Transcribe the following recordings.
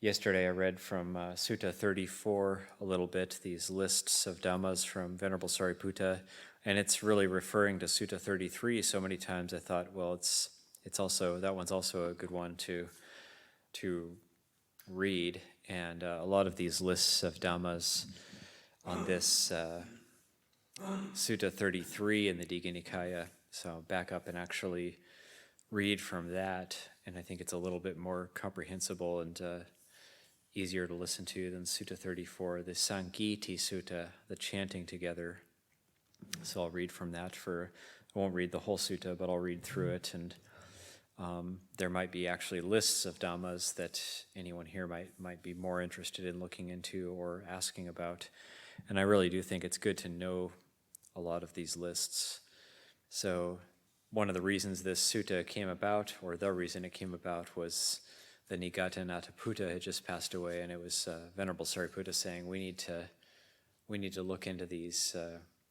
Yesterday I read from Sutta 34 a little bit, these lists of Dhammas from Venerable Sariputta, and it's really referring to Sutta 33 so many times. I thought, well, it's also, that one's also a good one to read, and a lot of these lists of Dhammas on this Sutta 33 in the Digha Nikaya. So I'll back up and actually read from that, and I think it's a little bit more comprehensible and easier to listen to than Sutta 34, the Sankiti Sutta, the chanting together. So I'll read from that I won't read the whole sutta, but I'll read through it, and there might be actually lists of Dhammas that anyone here might be more interested in looking into or asking about. And I really do think it's good to know a lot of these lists. So one of the reasons this sutta came about, or the reason it came about, was the Nigata Nataputta had just passed away, and it was Venerable Sariputta saying, we need to look into these,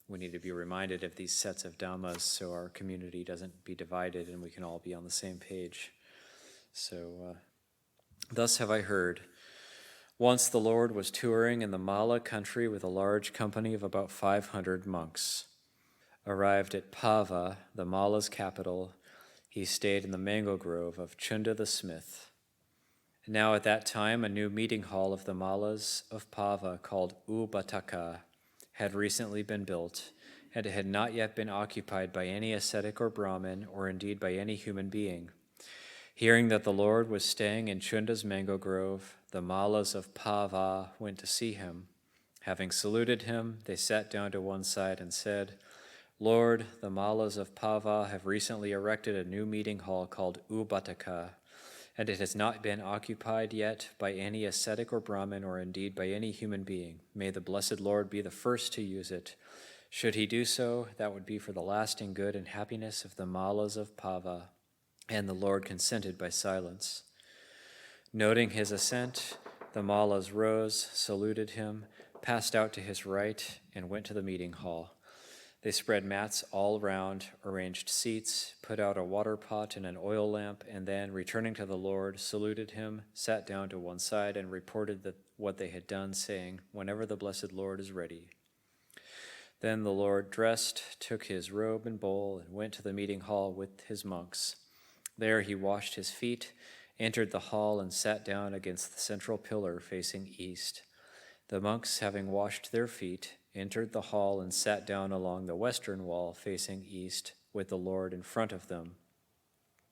we need to be reminded of these sets of Dhammas so our community doesn't be divided and we can all be on the same page. So, thus have I heard. Once the Lord was touring in the Mala country with a large company of about 500 monks. Arrived at Pava, the Mala's capital, he stayed in the mango grove of Chunda the smith. Now at that time, a new meeting hall of the Malas of Pava called Ubataka had recently been built, and it had not yet been occupied by any ascetic or Brahmin, or indeed by any human being. Hearing that the Lord was staying in Chunda's mango grove, the Malas of Pava went to see him. Having saluted him, they sat down to one side and said, Lord, the Malas of Pava have recently erected a new meeting hall called Ubataka, and it has not been occupied yet by any ascetic or Brahmin, or indeed by any human being. May the blessed Lord be the first to use it. Should he do so, that would be for the lasting good and happiness of the Malas of Pava. And the Lord consented by silence. Noting his assent, the Malas rose, saluted him, passed out to his right, and went to the meeting hall. They spread mats all around, arranged seats, put out a water pot and an oil lamp, and then, returning to the Lord, saluted him, sat down to one side, and reported what they had done, saying, Whenever the blessed Lord is ready. Then the Lord dressed, took his robe and bowl, and went to the meeting hall with his monks. There he washed his feet, entered the hall, and sat down against the central pillar facing east. The monks, having washed their feet, entered the hall and sat down along the western wall facing east with the Lord in front of them.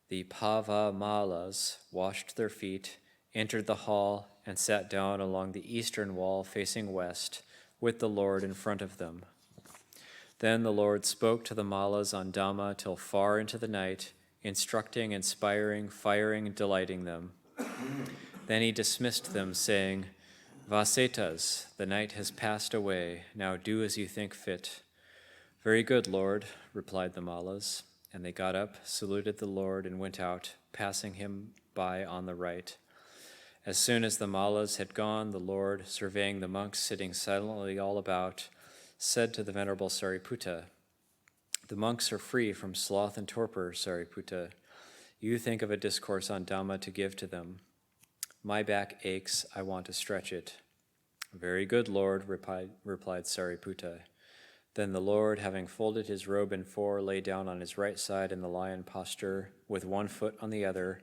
The Pava Malas washed their feet, entered the hall, and sat down along the eastern wall facing west with the Lord in front of them. Then the Lord spoke to the Malas on Dhamma till far into the night, instructing, inspiring, firing, and delighting them. Then he dismissed them, saying, Vasetas, the night has passed away. Now do as you think fit. Very good, Lord, replied the Malas. And they got up, saluted the Lord, and went out, passing him by on the right. As soon as the Malas had gone, the Lord, surveying the monks sitting silently all about, said to the Venerable Sariputta, The monks are free from sloth and torpor, Sariputta. You think of a discourse on Dhamma to give to them. My back aches, I want to stretch it. Very good, Lord, replied Sariputta. Then the Lord, having folded his robe in four, lay down on his right side in the lion posture, with one foot on the other,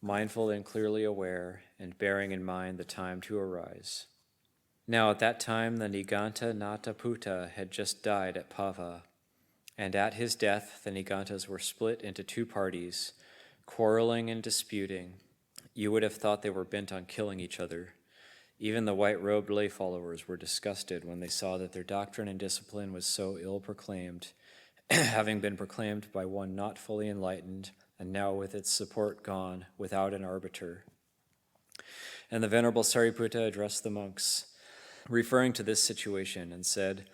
mindful and clearly aware, and bearing in mind the time to arise. Now at that time the Niganta Nataputta had just died at Pava, and at his death the Nigantas were split into two parties, quarreling and disputing. You would have thought they were bent on killing each other. Even the white-robed lay followers were disgusted when they saw that their doctrine and discipline was so ill proclaimed, having been proclaimed by one not fully enlightened, and now with its support gone, without an arbiter. And the Venerable Sariputta addressed the monks, referring to this situation, and said,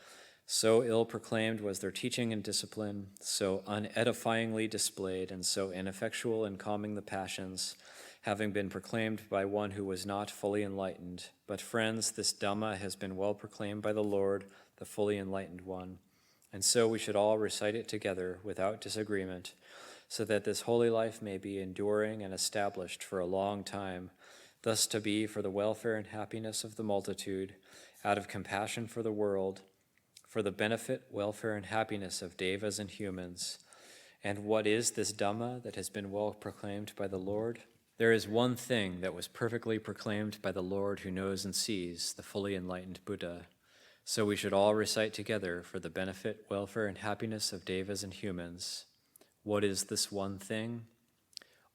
So ill proclaimed was their teaching and discipline, so unedifyingly displayed, and so ineffectual in calming the passions, having been proclaimed by one who was not fully enlightened. But friends, this Dhamma has been well proclaimed by the Lord, the fully enlightened one. And so we should all recite it together without disagreement, so that this holy life may be enduring and established for a long time, thus to be for the welfare and happiness of the multitude, out of compassion for the world, for the benefit, welfare, and happiness of devas and humans. And what is this Dhamma that has been well proclaimed by the Lord? There is one thing that was perfectly proclaimed by the Lord who knows and sees, the fully enlightened Buddha. So we should all recite together for the benefit, welfare, and happiness of devas and humans. What is this one thing?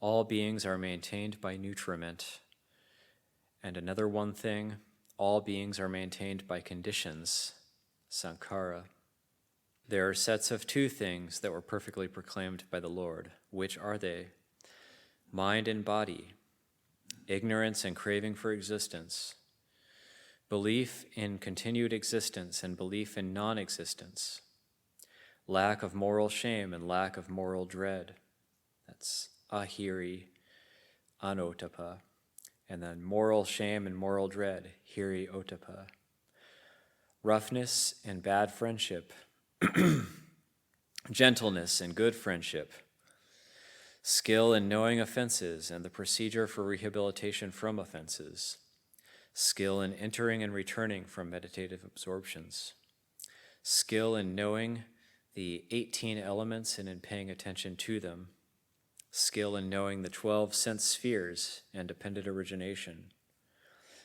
All beings are maintained by nutriment. And another one thing, all beings are maintained by conditions, sankhara. There are sets of two things that were perfectly proclaimed by the Lord. Which are they? Mind and body, ignorance and craving for existence, belief in continued existence and belief in non-existence, lack of moral shame and lack of moral dread. That's ahiri, anotapa. And then moral shame and moral dread, hiri otapa. Roughness and bad friendship, gentleness and good friendship, skill in knowing offenses and the procedure for rehabilitation from offenses, skill in entering and returning from meditative absorptions, skill in knowing the 18 elements and in paying attention to them, skill in knowing the 12 sense spheres and dependent origination,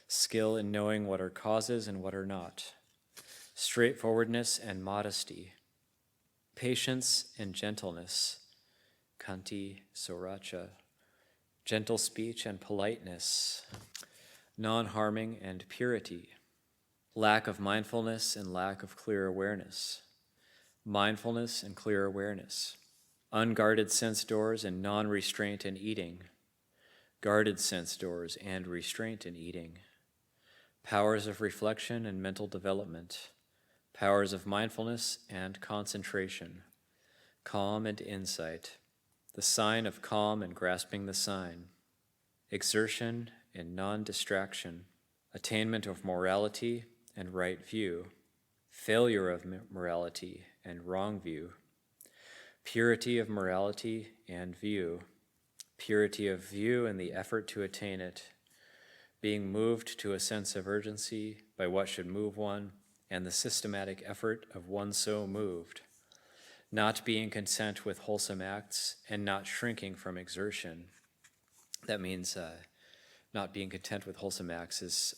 skill in knowing what are causes and what are not, straightforwardness and modesty, patience and gentleness, kanti soracha, gentle speech and politeness, non-harming and purity, lack of mindfulness and lack of clear awareness, mindfulness and clear awareness, unguarded sense doors and non-restraint in eating, guarded sense doors and restraint in eating, powers of reflection and mental development, powers of mindfulness and concentration, calm and insight, the sign of calm and grasping the sign, exertion and non-distraction, attainment of morality and right view, failure of morality and wrong view, purity of morality and view, purity of view and the effort to attain it, being moved to a sense of urgency by what should move one, and the systematic effort of one so moved, not being content with wholesome acts and not shrinking from exertion. That means not being content with wholesome acts is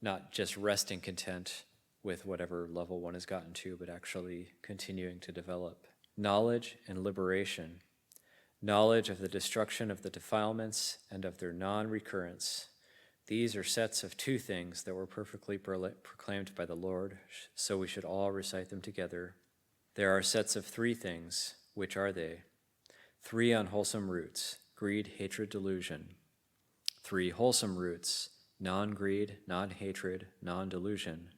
not just resting content with whatever level one has gotten to, but actually continuing to develop. Knowledge and liberation, knowledge of the destruction of the defilements and of their non-recurrence. These are sets of two things that were perfectly proclaimed by the Lord, so we should all recite them together. There are sets of three things. Which are they? 3 unwholesome roots, greed, hatred, delusion. 3 wholesome roots, non-greed, non-hatred, non-delusion.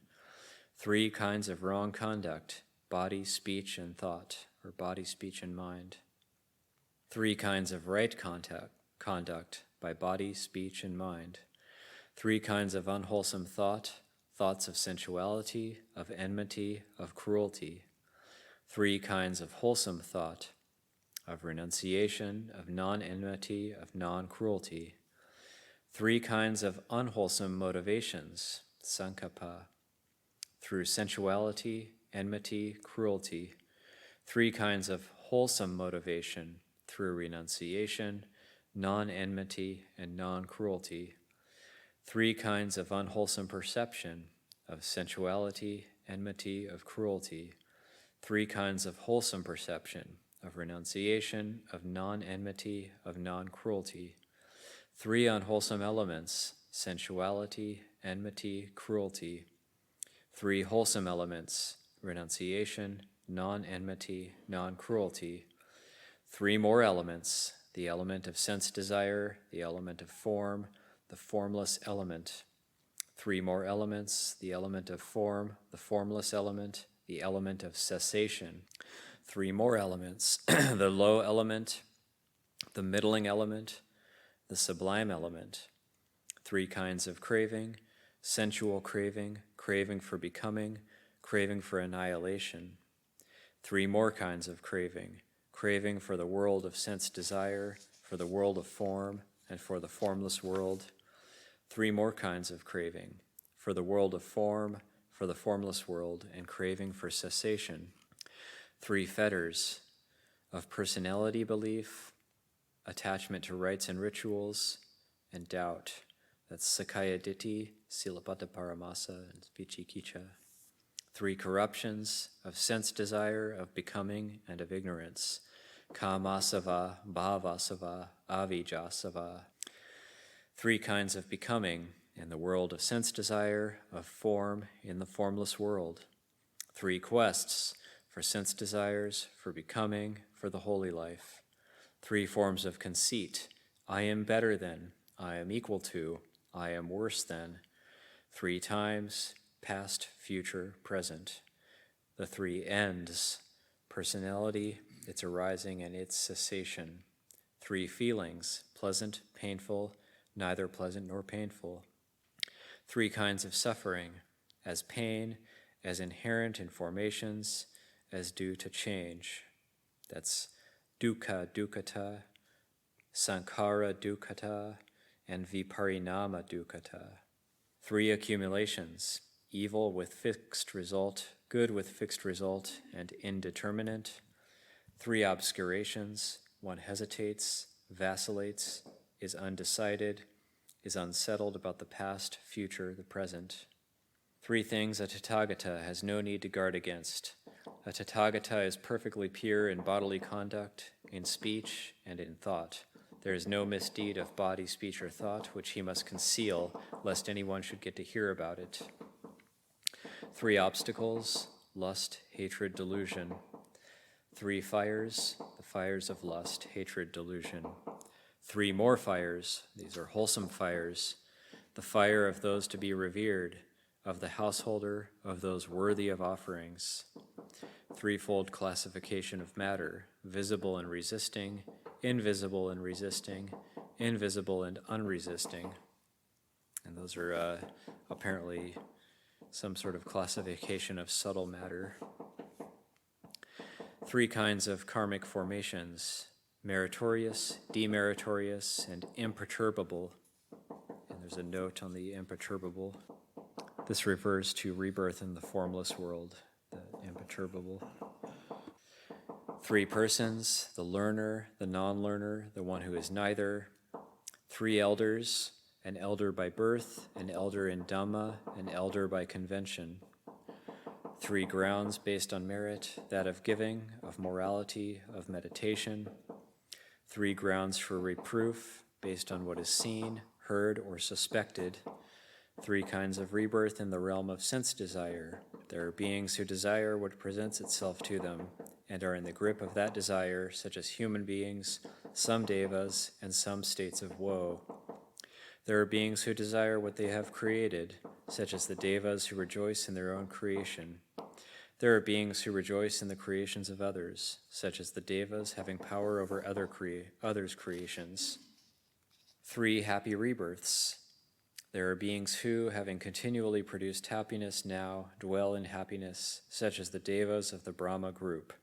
3 kinds of wrong conduct, body, speech, and thought, or body, speech, and mind. 3 kinds of right conduct by body, speech, and mind. 3 kinds of unwholesome thought, thoughts of sensuality, of enmity, of cruelty. 3 kinds of wholesome thought, of renunciation, of non-enmity, of non-cruelty. 3 kinds of unwholesome motivations, sankappa, through sensuality, enmity, cruelty. 3 kinds of wholesome motivation through renunciation, non-enmity, and non-cruelty. 3 kinds of unwholesome perception of sensuality, enmity, of cruelty. 3 kinds of wholesome perception of renunciation, of non-enmity, of non-cruelty. 3 unwholesome elements, sensuality, enmity, cruelty. 3 wholesome elements, renunciation, non-enmity, non-cruelty. 3 more elements, the element of sense desire, the element of form, the formless element. 3 more elements, the element of form, the formless element, the element of cessation. 3 more elements, the low element, the middling element, the sublime element. 3 kinds of craving, sensual craving, craving for becoming, craving for annihilation. 3 more kinds of craving, craving for the world of sense desire, for the world of form, and for the formless world. 3 more kinds of craving, for the world of form, for the formless world, and craving for cessation. 3 fetters of personality belief, attachment to rites and rituals, and doubt. That's Sakaya Ditti, Silapata Paramasa, and Vichikicha. 3 corruptions of sense desire, of becoming, and of ignorance. Kamasava, Bhavasava, Avijasava. 3 kinds of becoming in the world of sense desire, of form in the formless world. 3 quests for sense desires, for becoming, for the holy life. 3 forms of conceit. I am better than, I am equal to, I am worse than. 3 times, past, future, present. The 3 ends, personality, its arising and its cessation. 3 feelings, pleasant, painful, neither pleasant nor painful. 3 kinds of suffering, as pain, as inherent in formations, as due to change. That's dukkha dukkhata, sankhara dukkhata, and viparinama dukkhata. 3 accumulations, evil with fixed result, good with fixed result, and indeterminate. 3 obscurations, one hesitates, vacillates, is undecided, is unsettled about the past, future, the present. 3 things a Tathagata has no need to guard against. A Tathagata is perfectly pure in bodily conduct, in speech, and in thought. There is no misdeed of body, speech, or thought which he must conceal, lest anyone should get to hear about it. 3 obstacles, lust, hatred, delusion. 3 fires, the fires of lust, hatred, delusion. 3 more fires, these are wholesome fires, the fire of those to be revered, of the householder, of those worthy of offerings. 3-fold classification of matter, visible and resisting, invisible and resisting, invisible and unresisting. And those are apparently some sort of classification of subtle matter. 3 kinds of karmic formations, meritorious, demeritorious, and imperturbable. And there's a note on the imperturbable. This refers to rebirth in the formless world, the imperturbable. 3 persons, the learner, the non-learner, the one who is neither. 3 elders, an elder by birth, an elder in Dhamma, an elder by convention. 3 grounds based on merit, that of giving, of morality, of meditation. 3 grounds for reproof, based on what is seen, heard, or suspected. 3 kinds of rebirth in the realm of sense desire. There are beings who desire what presents itself to them, and are in the grip of that desire, such as human beings, some devas, and some states of woe. There are beings who desire what they have created, such as the devas who rejoice in their own creation. There are beings who rejoice in the creations of others, such as the devas having power over others' creations. 3 happy rebirths. There are beings who, having continually produced happiness, now dwell in happiness, such as the devas of the Brahma group.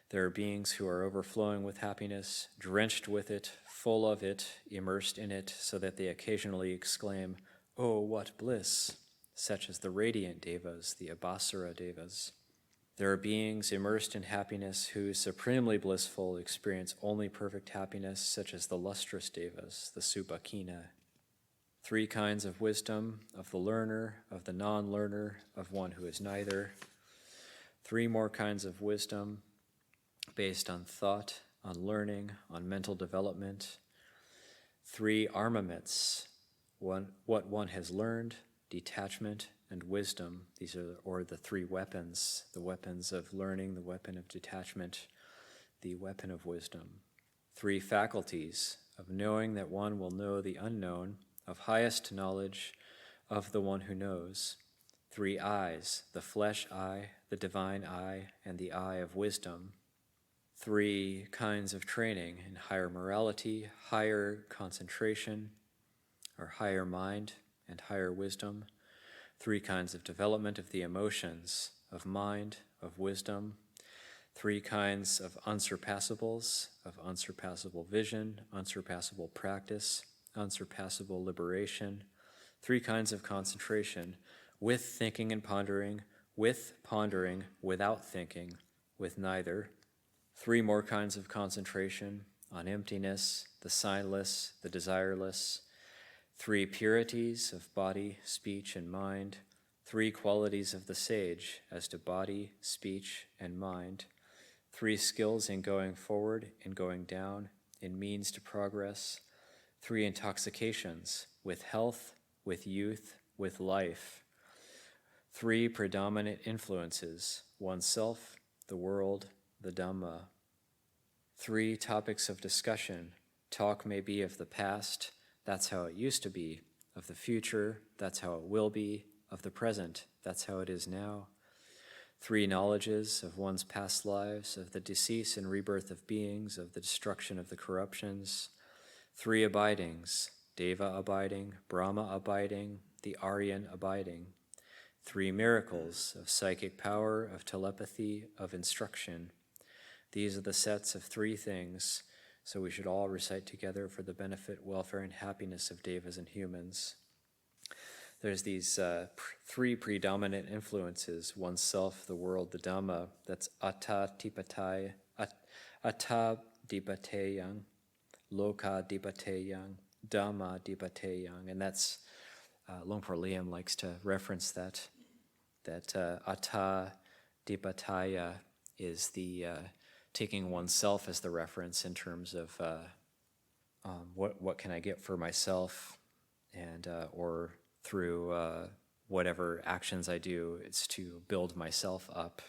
There are beings who are overflowing with happiness, drenched with it, full of it, immersed in it, so that they occasionally exclaim, "Oh, what bliss!" such as the radiant devas, the Abhasara devas. There are beings immersed in happiness who, supremely blissful, experience only perfect happiness, such as the lustrous devas, the Subhakina. 3 kinds of wisdom, of the learner, of the non-learner, of one who is neither. 3 more kinds of wisdom, based on thought, on learning, on mental development. 3 armaments, what one has learned, detachment, and wisdom. These are the 3 weapons, the weapons of learning, the weapon of detachment, the weapon of wisdom. 3 faculties, of knowing that one will know the unknown, of highest knowledge of the one who knows. 3 eyes, the flesh eye, the divine eye, and the eye of wisdom. 3 kinds of training in higher morality, higher concentration, or higher mind, and higher wisdom. 3 kinds of development of the emotions, of mind, of wisdom. 3 kinds of unsurpassables, of unsurpassable vision, unsurpassable practice, unsurpassable liberation, 3 kinds of concentration, with thinking and pondering, with pondering, without thinking, with neither. 3 more kinds of concentration, on emptiness, the signless, the desireless. 3 purities of body, speech, and mind. 3 qualities of the sage as to body, speech, and mind. 3 skills in going forward, in going down, in means to progress. 3 intoxications, with health, with youth, with life. 3 predominant influences, oneself, the world, the Dhamma. 3 topics of discussion. Talk may be of the past, that's how it used to be. Of the future, that's how it will be. Of the present, that's how it is now. 3 knowledges of one's past lives, of the decease and rebirth of beings, of the destruction of the corruptions. 3 abidings, Deva abiding, Brahma abiding, the Aryan abiding. 3 miracles of psychic power, of telepathy, of instruction. These are the sets of 3 things, so we should all recite together for the benefit, welfare, and happiness of devas and humans. There's these 3 predominant influences, oneself, the world, the Dhamma. That's atta dipataya, atta dipateyang, loka dipateyang, Dhamma dipateyang. And that's, Longpo Liam likes to reference that atta dipataya is the taking oneself as the reference in terms of what can I get for myself, and or through whatever actions I do, it's to build myself up.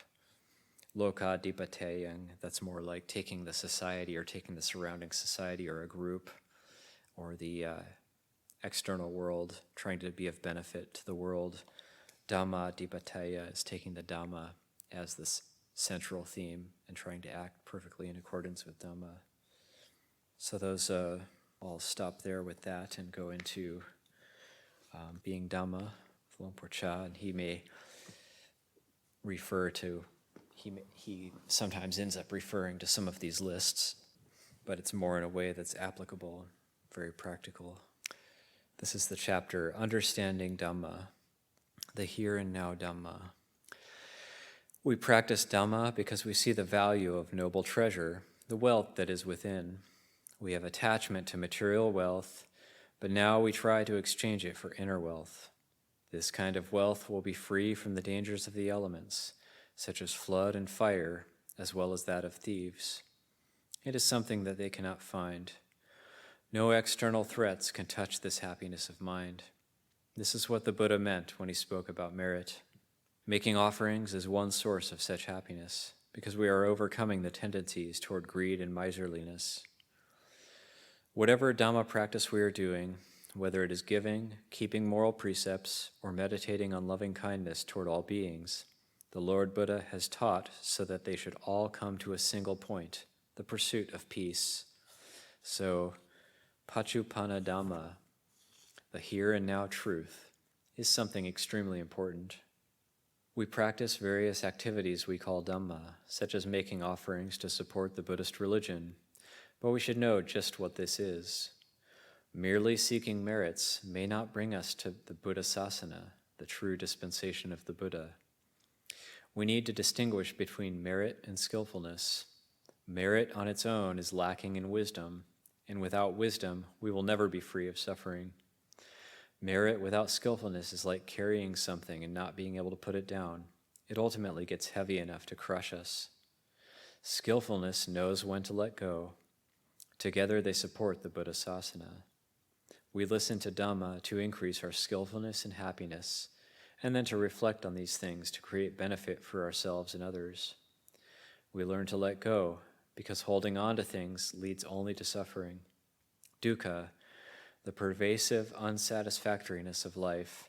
Loka dipateyang, that's more like taking the society or taking the surrounding society or a group or the external world, trying to be of benefit to the world. Dhamma dipataya is taking the Dhamma as this central theme and trying to act perfectly in accordance with Dhamma. So those, I'll stop there with that and go into being Dhamma with Longpo Chah, and he may refer to, he sometimes ends up referring to some of these lists, but it's more in a way that's applicable, very practical. This is the chapter, Understanding Dhamma, the Here and Now Dhamma. We practice Dhamma because we see the value of noble treasure, the wealth that is within. We have attachment to material wealth, but now we try to exchange it for inner wealth. This kind of wealth will be free from the dangers of the elements, such as flood and fire, as well as that of thieves. It is something that they cannot find. No external threats can touch this happiness of mind. This is what the Buddha meant when he spoke about merit. Making offerings is one source of such happiness, because we are overcoming the tendencies toward greed and miserliness. Whatever Dhamma practice we are doing, whether it is giving, keeping moral precepts, or meditating on loving kindness toward all beings, the Lord Buddha has taught so that they should all come to a single point, the pursuit of peace. So, Paccuppanna Dhamma, the here and now truth, is something extremely important. We practice various activities we call Dhamma, such as making offerings to support the Buddhist religion, but we should know just what this is. Merely seeking merits may not bring us to the Buddha Sasana, the true dispensation of the Buddha. We need to distinguish between merit and skillfulness. Merit on its own is lacking in wisdom, and without wisdom, we will never be free of suffering. Merit without skillfulness is like carrying something and not being able to put it down. It ultimately gets heavy enough to crush us. Skillfulness knows when to let go. Together they support the Buddha Sasana. We listen to Dhamma to increase our skillfulness and happiness, and then to reflect on these things to create benefit for ourselves and others. We learn to let go, because holding on to things leads only to suffering. Dukkha, the pervasive unsatisfactoriness of life,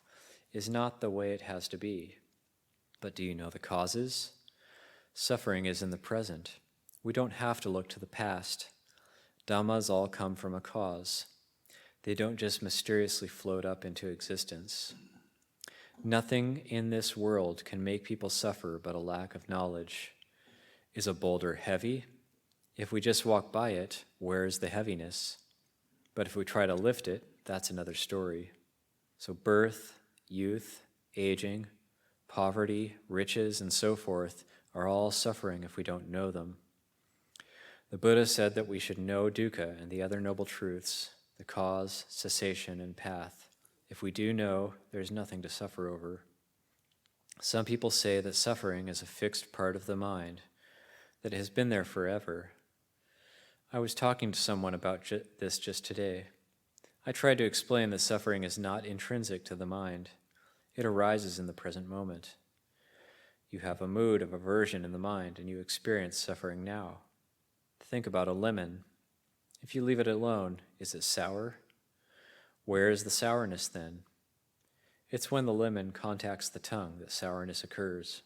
is not the way it has to be. But do you know the causes? Suffering is in the present. We don't have to look to the past. Dhammas all come from a cause. They don't just mysteriously float up into existence. Nothing in this world can make people suffer but a lack of knowledge. Is a boulder heavy? If we just walk by it, where is the heaviness? But if we try to lift it, that's another story. So birth, youth, aging, poverty, riches, and so forth are all suffering if we don't know them. The Buddha said that we should know dukkha and the other noble truths, the cause, cessation, and path. If we do know, there is nothing to suffer over. Some people say that suffering is a fixed part of the mind, that it has been there forever. I was talking to someone about this just today. I tried to explain that suffering is not intrinsic to the mind. It arises in the present moment. You have a mood of aversion in the mind, and you experience suffering now. Think about a lemon. If you leave it alone, is it sour? Where is the sourness then? It's when the lemon contacts the tongue that sourness occurs.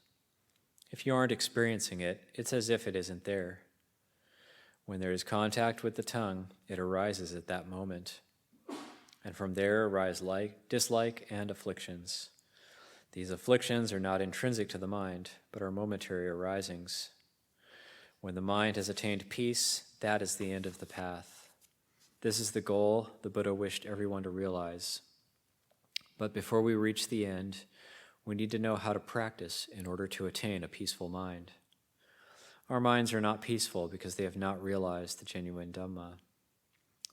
If you aren't experiencing it, it's as if it isn't there. When there is contact with the tongue, it arises at that moment. And from there arise dislike and afflictions. These afflictions are not intrinsic to the mind, but are momentary arisings. When the mind has attained peace, that is the end of the path. This is the goal the Buddha wished everyone to realize. But before we reach the end, we need to know how to practice in order to attain a peaceful mind. Our minds are not peaceful because they have not realized the genuine Dhamma.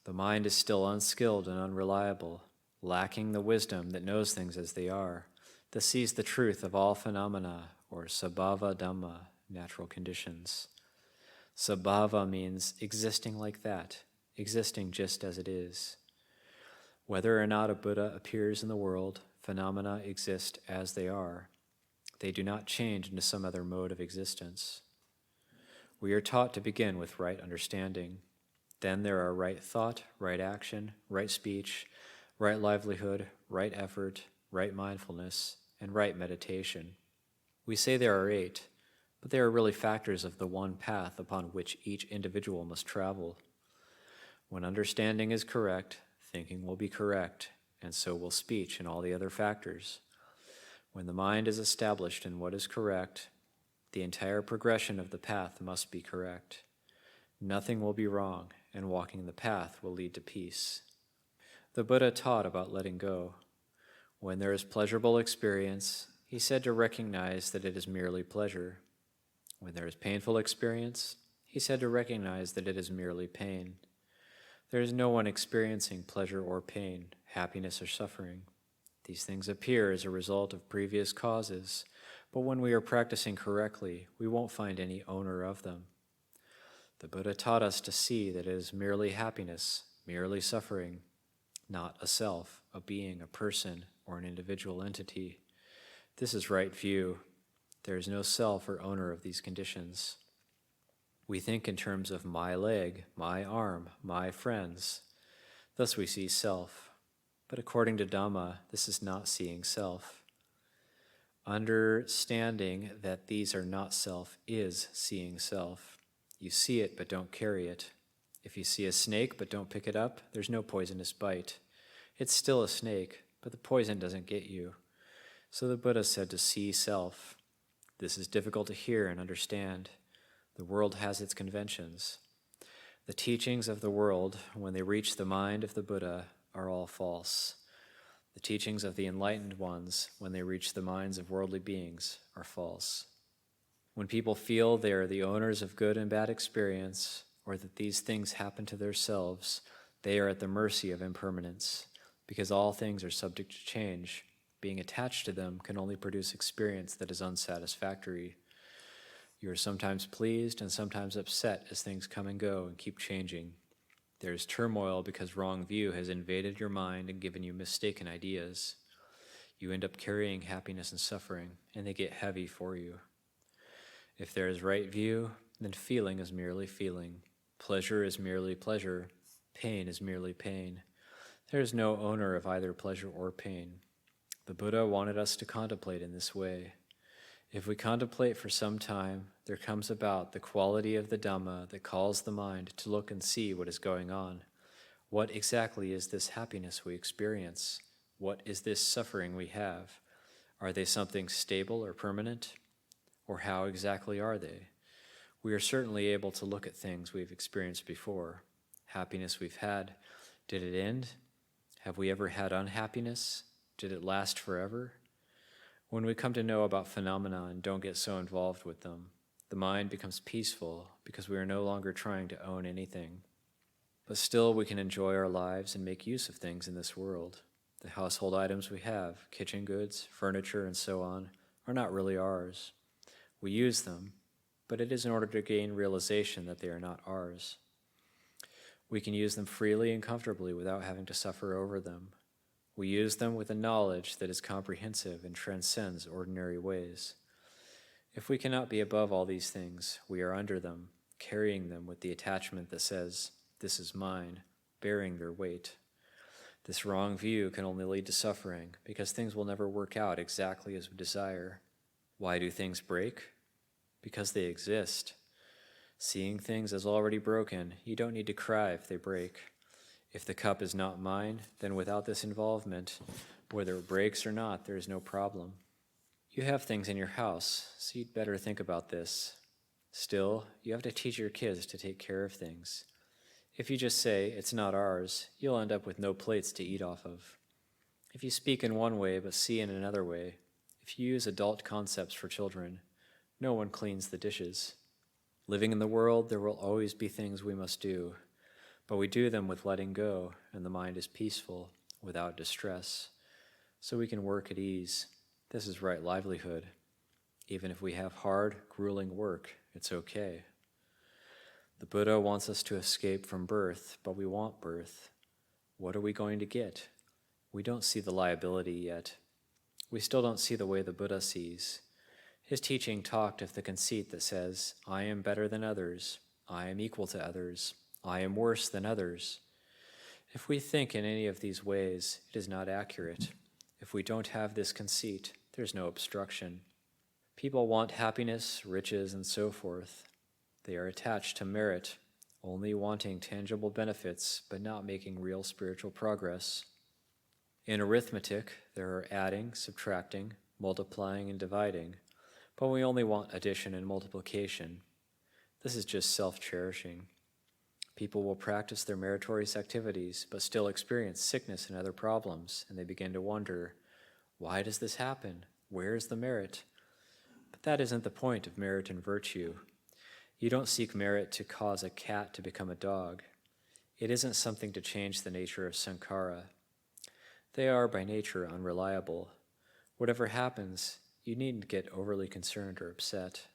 The mind is still unskilled and unreliable, lacking the wisdom that knows things as they are, that sees the truth of all phenomena, or sabhava Dhamma, natural conditions. Sabhava means existing like that, existing just as it is. Whether or not a Buddha appears in the world, phenomena exist as they are. They do not change into some other mode of existence. We are taught to begin with right understanding. Then there are right thought, right action, right speech, right livelihood, right effort, right mindfulness, and right meditation. We say there are 8, but they are really factors of the one path upon which each individual must travel. When understanding is correct, thinking will be correct, and so will speech and all the other factors. When the mind is established in what is correct, the entire progression of the path must be correct. Nothing will be wrong, and walking the path will lead to peace. The Buddha taught about letting go. When there is pleasurable experience, he said to recognize that it is merely pleasure. When there is painful experience, he said to recognize that it is merely pain. There is no one experiencing pleasure or pain, happiness or suffering. These things appear as a result of previous causes, but when we are practicing correctly, we won't find any owner of them. The Buddha taught us to see that it is merely happiness, merely suffering, not a self, a being, a person, or an individual entity. This is right view. There is no self or owner of these conditions. We think in terms of my leg, my arm, my friends. Thus we see self. But according to Dhamma, this is not seeing self. Understanding that these are not self is seeing self. You see it but don't carry it. If you see a snake but don't pick it up, there's no poisonous bite. It's still a snake, but the poison doesn't get you. So the Buddha said to see self. This is difficult to hear and understand. The world has its conventions. The teachings of the world, when they reach the mind of the Buddha, are all false. The teachings of the enlightened ones, when they reach the minds of worldly beings, are false. When people feel they are the owners of good and bad experience, or that these things happen to themselves, they are at the mercy of impermanence, because all things are subject to change. Being attached to them can only produce experience that is unsatisfactory. You are sometimes pleased and sometimes upset as things come and go and keep changing. There is turmoil because wrong view has invaded your mind and given you mistaken ideas. You end up carrying happiness and suffering, and they get heavy for you. If there is right view, then feeling is merely feeling. Pleasure is merely pleasure. Pain is merely pain. There is no owner of either pleasure or pain. The Buddha wanted us to contemplate in this way. If we contemplate for some time, there comes about the quality of the Dhamma that calls the mind to look and see what is going on. What exactly is this happiness we experience? What is this suffering we have? Are they something stable or permanent? Or how exactly are they? We are certainly able to look at things we've experienced before. Happiness we've had, did it end? Have we ever had unhappiness? Did it last forever? When we come to know about phenomena and don't get so involved with them, the mind becomes peaceful because we are no longer trying to own anything. But still we can enjoy our lives and make use of things in this world. The household items we have, kitchen goods, furniture, and so on, are not really ours. We use them, but it is in order to gain realization that they are not ours. We can use them freely and comfortably without having to suffer over them. We use them with a knowledge that is comprehensive and transcends ordinary ways. If we cannot be above all these things, we are under them, carrying them with the attachment that says, "This is mine," bearing their weight. This wrong view can only lead to suffering, because things will never work out exactly as we desire. Why do things break? Because they exist. Seeing things as already broken, you don't need to cry if they break. If the cup is not mine, then without this involvement, whether it breaks or not, there is no problem. You have things in your house, so you'd better think about this. Still, you have to teach your kids to take care of things. If you just say, "It's not ours," you'll end up with no plates to eat off of. If you speak in one way but see in another way, if you use adult concepts for children, no one cleans the dishes. Living in the world, there will always be things we must do, but we do them with letting go, and the mind is peaceful, without distress, so we can work at ease. This is right livelihood. Even if we have hard, grueling work, it's okay. The Buddha wants us to escape from birth, but we want birth. What are we going to get? We don't see the liability yet. We still don't see the way the Buddha sees. His teaching talked of the conceit that says, "I am better than others, I am equal to others, I am worse than others." If we think in any of these ways, it is not accurate. If we don't have this conceit, there's no obstruction. People want happiness, riches, and so forth. They are attached to merit, only wanting tangible benefits, but not making real spiritual progress. In arithmetic, there are adding, subtracting, multiplying, and dividing, but we only want addition and multiplication. This is just self-cherishing. People will practice their meritorious activities, but still experience sickness and other problems, and they begin to wonder, why does this happen? Where is the merit? But that isn't the point of merit and virtue. You don't seek merit to cause a cat to become a dog. It isn't something to change the nature of sankhara. They are by nature unreliable. Whatever happens, you needn't get overly concerned or upset.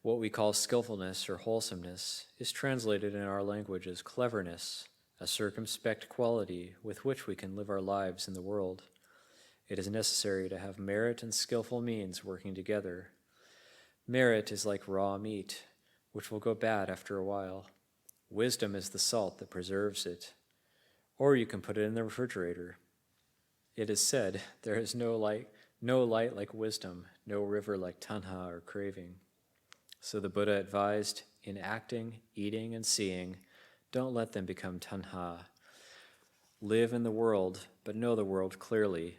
What we call skillfulness or wholesomeness is translated in our language as cleverness, a circumspect quality with which we can live our lives in the world. It is necessary to have merit and skillful means working together. Merit is like raw meat, which will go bad after a while. Wisdom is the salt that preserves it. Or you can put it in the refrigerator. It is said, there is no light like wisdom, no river like tanha or craving. So the Buddha advised, in acting, eating, and seeing, don't let them become tanha. Live in the world, but know the world clearly,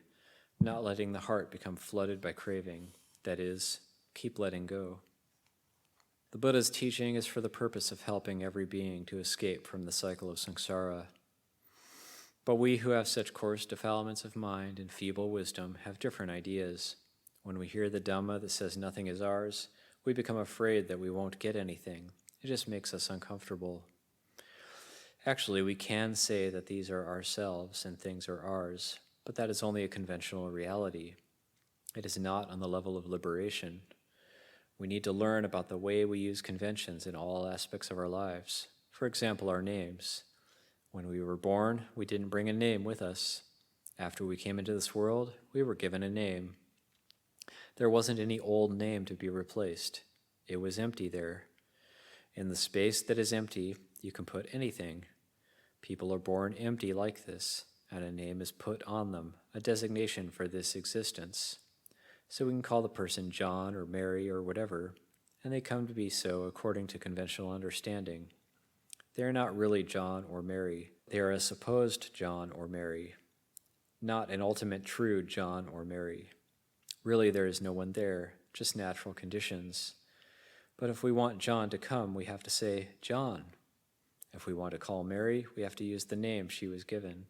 not letting the heart become flooded by craving. That is, keep letting go. The Buddha's teaching is for the purpose of helping every being to escape from the cycle of samsara. But we who have such coarse defilements of mind and feeble wisdom have different ideas. When we hear the Dhamma that says nothing is ours, we become afraid that we won't get anything. It just makes us uncomfortable. Actually, we can say that these are ourselves and things are ours, but that is only a conventional reality. It is not on the level of liberation. We need to learn about the way we use conventions in all aspects of our lives. For example, our names. When we were born, we didn't bring a name with us. After we came into this world, we were given a name. There wasn't any old name to be replaced. It was empty there. In the space that is empty, you can put anything. People are born empty like this, and a name is put on them, a designation for this existence. So we can call the person John or Mary or whatever, and they come to be so according to conventional understanding. They are not really John or Mary. They are a supposed John or Mary, not an ultimate true John or Mary. Really, there is no one there, just natural conditions. But if we want John to come, we have to say, John. If we want to call Mary, we have to use the name she was given.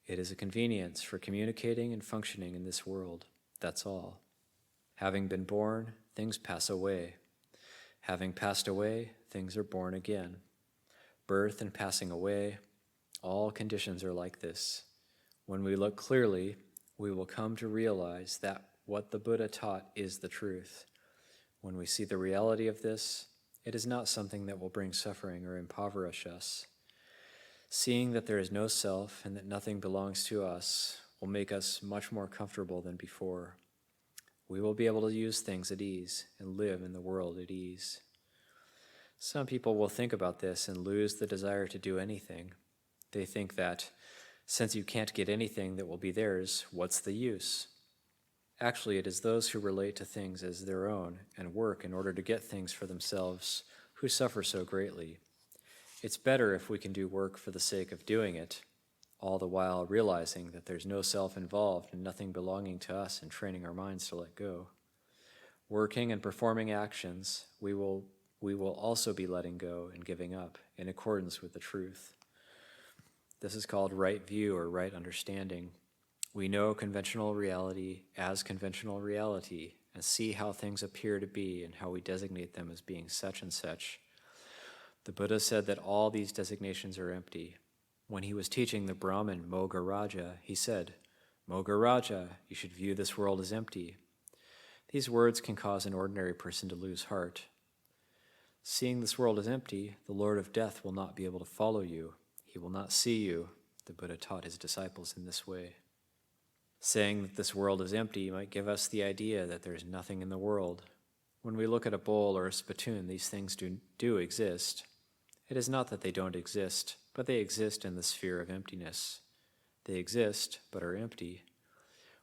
It is a convenience for communicating and functioning in this world. That's all. Having been born, things pass away. Having passed away, things are born again. Birth and passing away, all conditions are like this. When we look clearly, we will come to realize that what the Buddha taught is the truth. When we see the reality of this, it is not something that will bring suffering or impoverish us. Seeing that there is no self and that nothing belongs to us will make us much more comfortable than before. We will be able to use things at ease and live in the world at ease. Some people will think about this and lose the desire to do anything. They think that since you can't get anything that will be theirs, what's the use? Actually, it is those who relate to things as their own and work in order to get things for themselves who suffer so greatly. It's better if we can do work for the sake of doing it, all the while realizing that there's no self involved and nothing belonging to us, and training our minds to let go. Working and performing actions, we will also be letting go and giving up in accordance with the truth. This is called right view or right understanding. We know conventional reality as conventional reality and see how things appear to be and how we designate them as being such and such. The Buddha said that all these designations are empty. When he was teaching the Brahmin Moggaraja, he said, "Moggaraja, you should view this world as empty." These words can cause an ordinary person to lose heart. Seeing this world as empty, the Lord of Death will not be able to follow you. He will not see you. The Buddha taught his disciples in this way. Saying that this world is empty might give us the idea that there is nothing in the world. When we look at a bowl or a spittoon, these things do exist. It is not that they don't exist, but they exist in the sphere of emptiness. They exist, but are empty.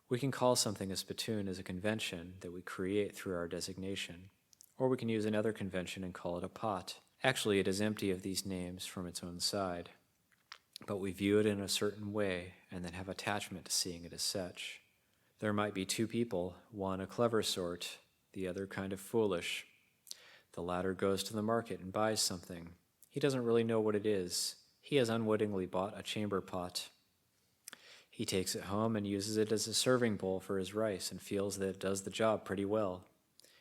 We can call something a spittoon as a convention that we create through our designation, or we can use another convention and call it a pot. Actually, it is empty of these names from its own side, but we view it in a certain way and then have attachment to seeing it as such. There might be two people, one a clever sort, the other kind of foolish. The latter goes to the market and buys something. He doesn't really know what it is. He has unwittingly bought a chamber pot. He takes it home and uses it as a serving bowl for his rice and feels that it does the job pretty well.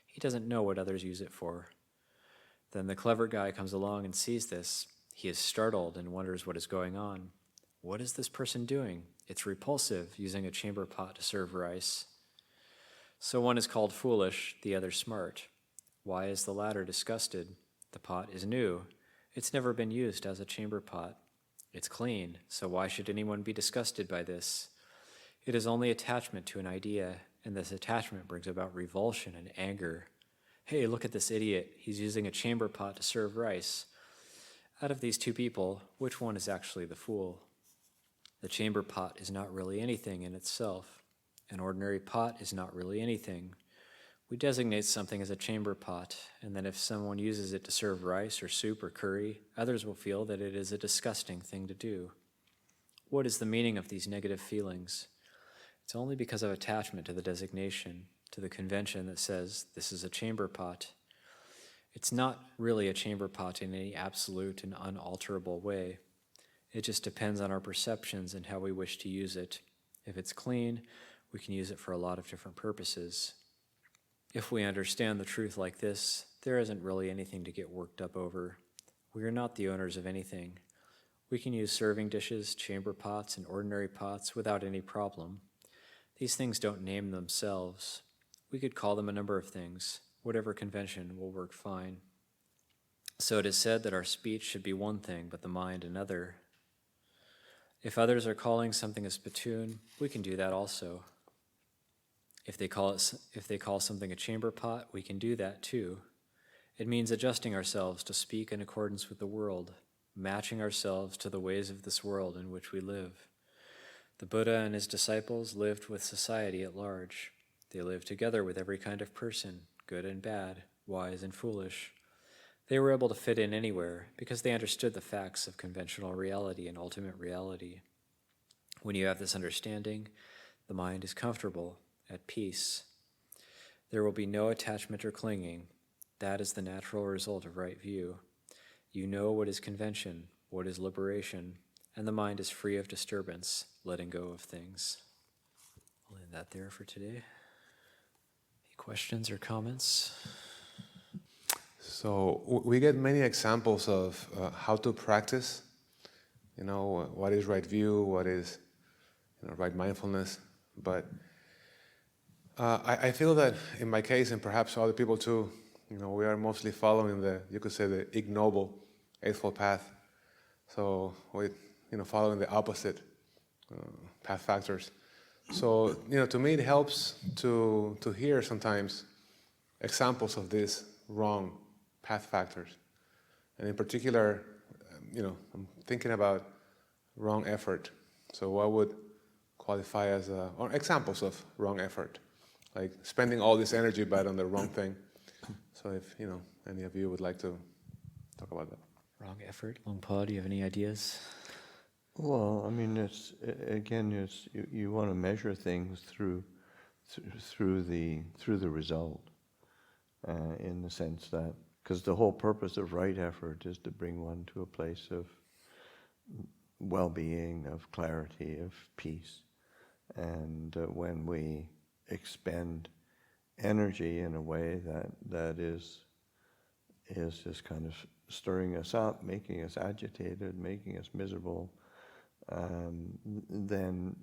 He doesn't know what others use it for. Then the clever guy comes along and sees this. He is startled and wonders what is going on. What is this person doing? It's repulsive, using a chamber pot to serve rice. So one is called foolish, the other smart. Why is the latter disgusted? The pot is new. It's never been used as a chamber pot. It's clean, so why should anyone be disgusted by this? It is only attachment to an idea, and this attachment brings about revulsion and anger. Hey, look at this idiot. He's using a chamber pot to serve rice. Out of these two people, which one is actually the fool? The chamber pot is not really anything in itself. An ordinary pot is not really anything. We designate something as a chamber pot, and then if someone uses it to serve rice or soup or curry, others will feel that it is a disgusting thing to do. What is the meaning of these negative feelings? It's only because of attachment to the designation, to the convention that says this is a chamber pot. It's not really a chamber pot in any absolute and unalterable way. It just depends on our perceptions and how we wish to use it. If it's clean, we can use it for a lot of different purposes. If we understand the truth like this, there isn't really anything to get worked up over. We are not the owners of anything. We can use serving dishes, chamber pots, and ordinary pots without any problem. These things don't name themselves. We could call them a number of things. Whatever convention will work fine. So it is said that our speech should be one thing, but the mind another. If others are calling something a spittoon, we can do that also. If they call something a chamber pot, we can do that too. It means adjusting ourselves to speak in accordance with the world, matching ourselves to the ways of this world in which we live. The Buddha and his disciples lived with society at large. They lived together with every kind of person, good and bad, wise and foolish. They were able to fit in anywhere because they understood the facts of conventional reality and ultimate reality. When you have this understanding, the mind is comfortable, at peace. There will be no attachment or clinging. That is the natural result of right view. You know what is convention, what is liberation. and the mind is free of disturbance, letting go of things. I'll leave that there for today. Any questions or comments? So we get many examples of how to practice, what is right view, what is right mindfulness. But I feel that in my case, and perhaps other people too, we are mostly following the ignoble Eightfold Path. So we, following the opposite path factors. So, to me it helps to hear sometimes examples of these wrong path factors. And in particular, I'm thinking about wrong effort. So what would qualify as or examples of wrong effort? Like spending all this energy but on the wrong thing. So if, any of you would like to talk about that. Wrong effort. Longpa, do you have any ideas? Well, I mean, it's you want to measure things through the result, in the sense that, because the whole purpose of right effort is to bring one to a place of well-being, of clarity, of peace, and when we expend energy in a way that is just kind of stirring us up, making us agitated, making us miserable, then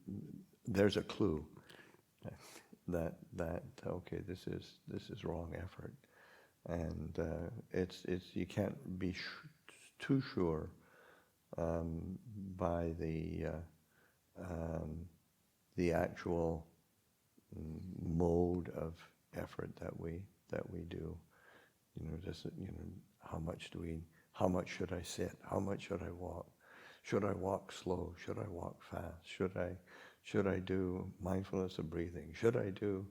there's a clue that okay, this is wrong effort, and it's you can't be too sure by the actual mode of effort that we do. How much should I sit? How much should I walk? Should I walk slow? Should I walk fast? Should I do mindfulness of breathing? Should I do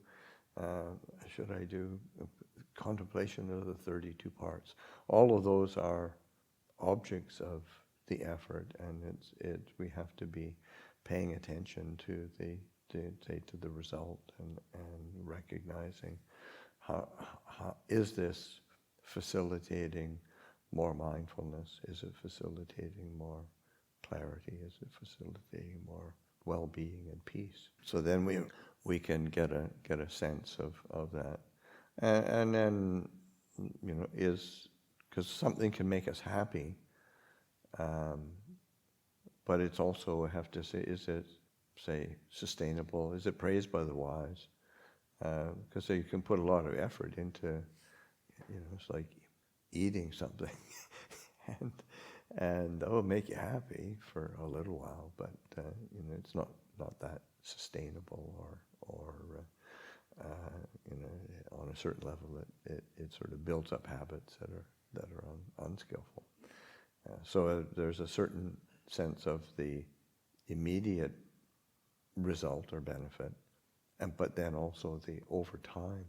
contemplation of the 32 parts? All of those are objects of the effort, and we have to be paying attention to the result and recognizing how is this facilitating more mindfulness? Is it facilitating more clarity? Is it facilitating more well-being and peace? So then we can get a sense of that, and then is because something can make us happy, but it's also, I have to say, is it sustainable? Is it praised by the wise? Because you can put a lot of effort into, it's like eating something, and it'll make you happy for a little while, but it's not that sustainable, or on a certain level it sort of builds up habits that are unskillful. So there's a certain sense of the immediate result or benefit, but then also the over time.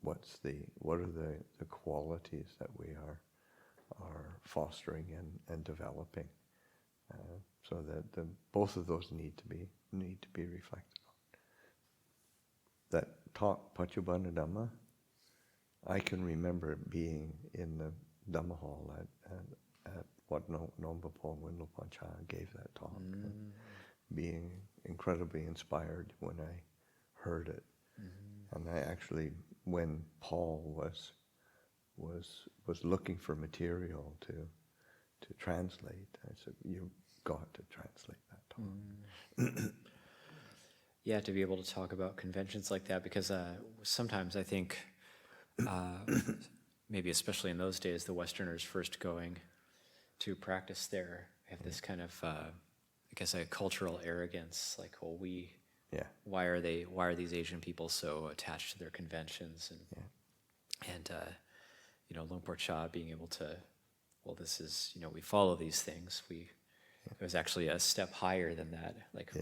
What are the qualities that we are fostering and developing, so that both of those need to be reflected on. That talk, Paccuppanna Dhamma, I can remember being in the Dhamma hall at what Nompa Paul Chah gave that talk, and being incredibly inspired when I heard it. And I actually, when Paul was looking for material to translate, I said, "You've got to translate that talk." Yeah, to be able to talk about conventions like that, because sometimes I think, maybe especially in those days, the Westerners first going to practice there have this kind of, I guess, a cultural arrogance, like, well, why are these Asian people so attached to their conventions? And Luang Cha being able to, well, this is, we follow these things. It was actually a step higher than that. Like,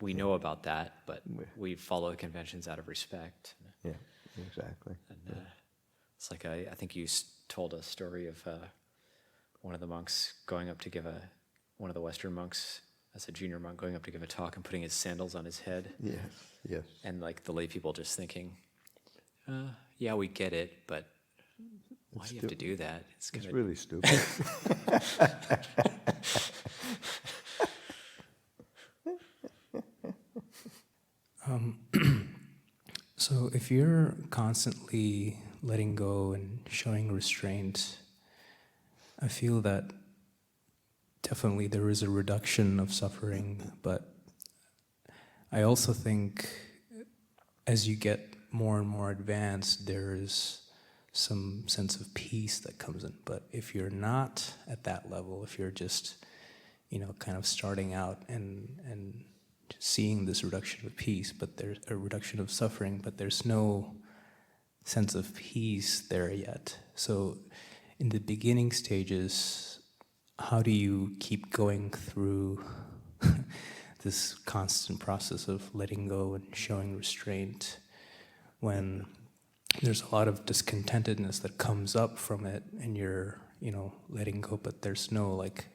we know about that, but we follow the conventions out of respect. Yeah, exactly. And it's like, I think you told a story of one of the monks going up to give one of the Western monks, as a junior monk, going up to give a talk and putting his sandals on his head. Yes. And like the lay people just thinking, yeah, we get it, but why do you have to do that? It's really stupid. So if you're constantly letting go and showing restraint, I feel that definitely there is a reduction of suffering, but I also think as you get more and more advanced, there is some sense of peace that comes in. But if you're not at that level, if you're just, kind of starting out and seeing this reduction of peace, but there's a reduction of suffering, but there's no sense of peace there yet. So in the beginning stages, how do you keep going through this constant process of letting go and showing restraint when there's a lot of discontentedness that comes up from it and you're, letting go, but there's no like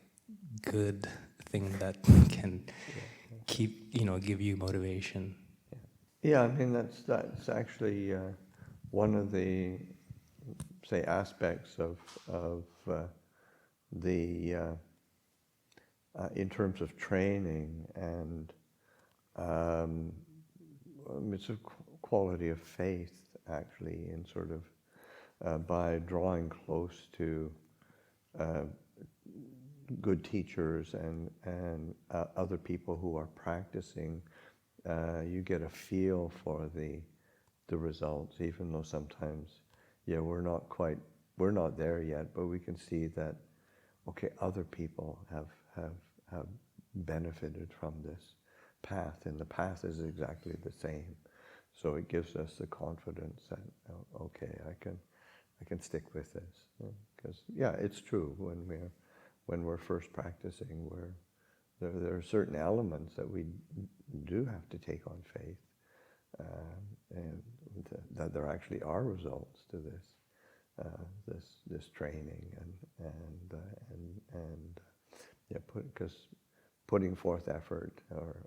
good thing that can keep, give you motivation? Yeah, I mean that's actually one of the, say, aspects of the in terms of training, and it's a quality of faith actually, in sort of by drawing close to good teachers and other people who are practicing. You get a feel for the results, even though sometimes, we're not there yet, but we can see that, okay, other people have benefited from this path, and the path is exactly the same. So it gives us the confidence that, okay, I can stick with this. Because it's true, when we're first practicing, there are certain elements that we do have to take on faith, and that there actually are results to this training, because putting forth effort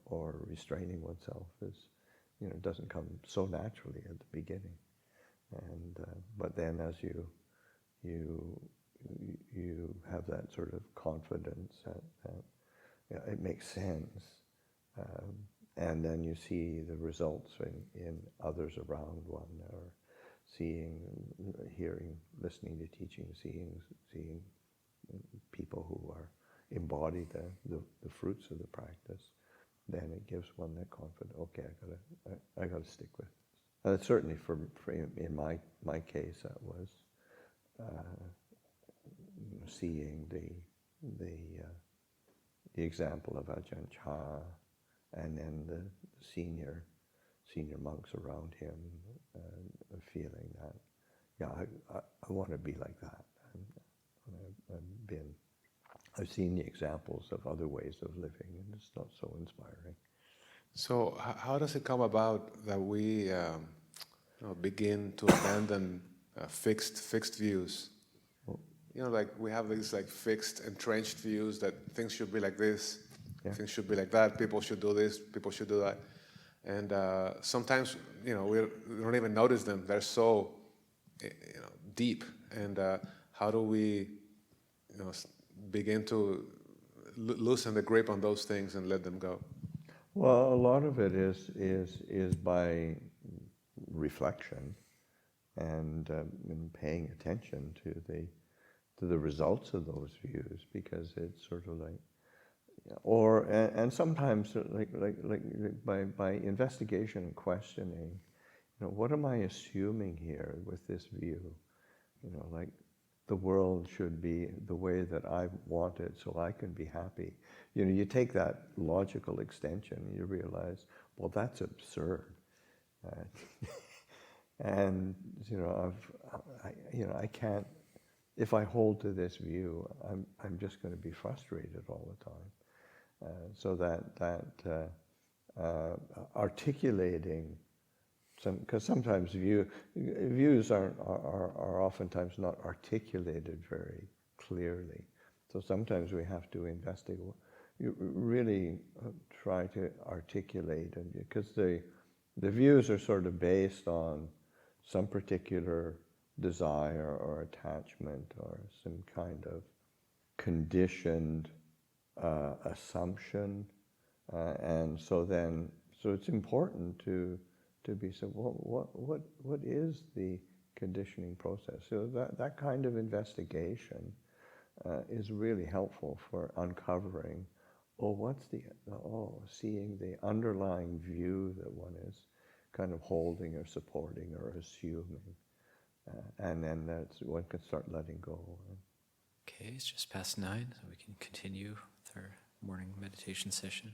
or restraining oneself doesn't come so naturally at the beginning, and but then as you have that sort of confidence that it makes sense, and then you see the results in others around one, or seeing, hearing, listening to teaching, seeing people who are embody the fruits of the practice. Then it gives one that confidence. Okay, I gotta stick with this. Certainly for in my case, that was seeing the example of Ajahn Chah, and then the senior monks around him, feeling that, I want to be like that. I've seen the examples of other ways of living, and it's not so inspiring. So how does it come about that we begin to abandon fixed views? Like we have these like fixed, entrenched views that things should be like this, things should be like that, people should do this, people should do that. And sometimes, we don't even notice them. They're so, deep. And how do we, begin to loosen the grip on those things and let them go? Well, a lot of it is by reflection and paying attention to the results of those views, because it's sort of like, and sometimes like by investigation and questioning, what am I assuming here with this view? Like the world should be the way that I want it so I can be happy. You take that logical extension and you realize, well, that's absurd. And I can't. If I hold to this view, I'm just going to be frustrated all the time. So that articulating because sometimes views are oftentimes not articulated very clearly. So sometimes we have to investigate. You really try to articulate, and because the views are sort of based on some particular desire or attachment or some kind of conditioned assumption, and so then So it's important to be said, what is the conditioning process? So that kind of investigation is really helpful for uncovering, seeing the underlying view that one is kind of holding or supporting or assuming. And then one can start letting go. Okay, it's just past 9, so we can continue with our morning meditation session.